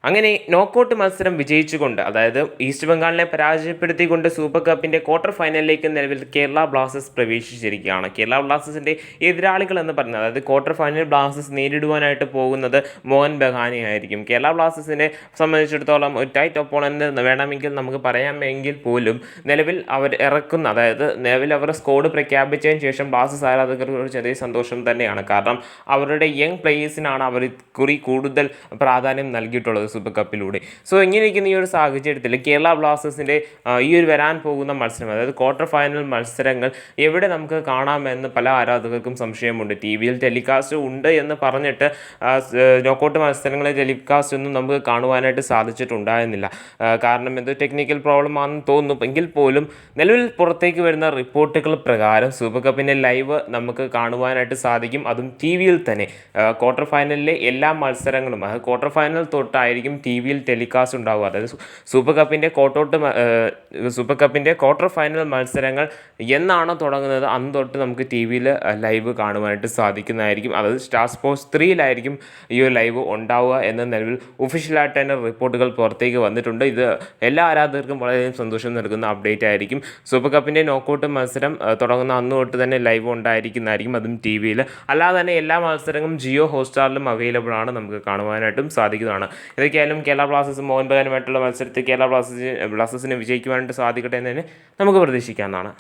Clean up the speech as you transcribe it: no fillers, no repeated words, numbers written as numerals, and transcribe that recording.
അങ്ങനെ നോക്കൌട്ട് മത്സരം വിജയിച്ചുകൊണ്ട്, അതായത് ഈസ്റ്റ് ബംഗാളിനെ പരാജയപ്പെടുത്തിക്കൊണ്ട് സൂപ്പർ കപ്പിൻ്റെ ക്വാർട്ടർ ഫൈനലിലേക്ക് നിലവിൽ കേരള ബ്ലാസ്റ്റേഴ്സ് പ്രവേശിച്ചിരിക്കുകയാണ്. കേരള ബ്ലാസ്റ്റേഴ്സിൻ്റെ എതിരാളികൾ എന്ന് പറയുന്നത്, അതായത് ക്വാർട്ടർ ഫൈനൽ ബ്ലാസ്റ്റേഴ്സ് നേരിടുവാനായിട്ട് പോകുന്നത് മോഹൻ ബഗാനെ ആയിരിക്കും. കേരള ബ്ലാസ്റ്റേഴ്സിനെ സംബന്ധിച്ചിടത്തോളം ഒരു ടൈറ്റ് ഒപ്പോണൻ്റ് വേണമെങ്കിൽ നമുക്ക് പറയാമെങ്കിൽ പോലും നിലവിൽ അവർ ഇറക്കുന്ന, അതായത് നിലവിൽ അവർ സ്കോഡ് പ്രഖ്യാപിച്ചതിന് ശേഷം ബ്ലാസ്റ്റേഴ്സ് ആരാധകർക്ക് ഒരു ചെറിയ സന്തോഷം തന്നെയാണ്. കാരണം അവരുടെ യങ് പ്ലേയേഴ്സിനാണ് അവർ കൂടുതൽ പ്രാധാന്യം നൽകിയിട്ടുള്ളത് സൂപ്പർ കപ്പിലൂടെ. സോ ഇങ്ങനെയിരിക്കുന്ന ഈ ഒരു സാഹചര്യത്തിൽ കേരള ബ്ലാസ്റ്റേഴ്സിൻ്റെ ഈ ഒരു വരാൻ പോകുന്ന മത്സരം, അതായത് ക്വാർട്ടർ ഫൈനൽ മത്സരങ്ങൾ എവിടെ നമുക്ക് കാണാമെന്ന് പല ആരാധകർക്കും സംശയമുണ്ട്. ടി വിയിൽ ടെലികാസ്റ്റ് ഉണ്ട് എന്ന് പറഞ്ഞിട്ട് നോക്കൌട്ട് മത്സരങ്ങളെ ടെലികാസ്റ്റ് ഒന്നും നമുക്ക് കാണുവാനായിട്ട് സാധിച്ചിട്ടുണ്ടായിരുന്നില്ല. കാരണം എന്തോ ടെക്നിക്കൽ പ്രോബ്ലം ആണെന്ന് തോന്നുന്നു. എങ്കിൽ പോലും നിലവിൽ പുറത്തേക്ക് വരുന്ന റിപ്പോർട്ടുകൾ പ്രകാരം സൂപ്പർ കപ്പിൻ്റെ ലൈവ് നമുക്ക് കാണുവാനായിട്ട് സാധിക്കും. അതും ടി വിയിൽ തന്നെ. ക്വാർട്ടർ ഫൈനലിലെ എല്ലാ മത്സരങ്ങളും, അതായത് ക്വാർട്ടർ ഫൈനൽ തൊട്ടായിരിക്കും ടി വിയിൽ ടെലികാസ്റ്റ് ഉണ്ടാവുക. അതായത് സൂപ്പർ കപ്പിൻ്റെ ക്വാർട്ടർ ഫൈനൽ മത്സരങ്ങൾ എന്നാണോ തുടങ്ങുന്നത് അന്ന് തൊട്ട് നമുക്ക് ടി വിയിൽ ലൈവ് കാണുവാനായിട്ട് സാധിക്കുന്നതായിരിക്കും. അതായത് സ്റ്റാർ സ്പോർട്സ് 3-യിലായിരിക്കും ഈ ഒരു ലൈവ് ഉണ്ടാവുക എന്ന് നിലവിൽ ഒഫീഷ്യലായിട്ട് തന്നെ റിപ്പോർട്ടുകൾ പുറത്തേക്ക് വന്നിട്ടുണ്ട്. ഇത് എല്ലാ ആരാധകർക്കും വളരെയധികം സന്തോഷം നൽകുന്ന അപ്ഡേറ്റ് ആയിരിക്കും. സൂപ്പർ കപ്പിൻ്റെ നോക്കൌട്ട് മത്സരം തുടങ്ങുന്ന അന്ന് തൊട്ട് തന്നെ ലൈവ് ഉണ്ടായിരിക്കുന്നതായിരിക്കും, അതും ടി വിയിൽ. അല്ലാതെ തന്നെ എല്ലാ മത്സരങ്ങളും ജിയോ ഹോട്ട്സ്റ്റാറിലും അവൈലബിൾ ആണ്, നമുക്ക് കാണുവാനായിട്ടും സാധിക്കുന്നതാണ്. ഇതൊക്കെയായാലും കേരള ബ്ലാസ്റ്റേഴ്സ് മോഹൻ ബഗാനുമായിട്ടുള്ള മത്സരത്തിൽ കേരള ബ്ലാസ്റ്റേഴ്സിന് വിജയിക്കുവാനായിട്ട് സാധിക്കട്ടെ എന്ന് തന്നെ നമുക്ക് പ്രതീക്ഷിക്കാവുന്നതാണ്.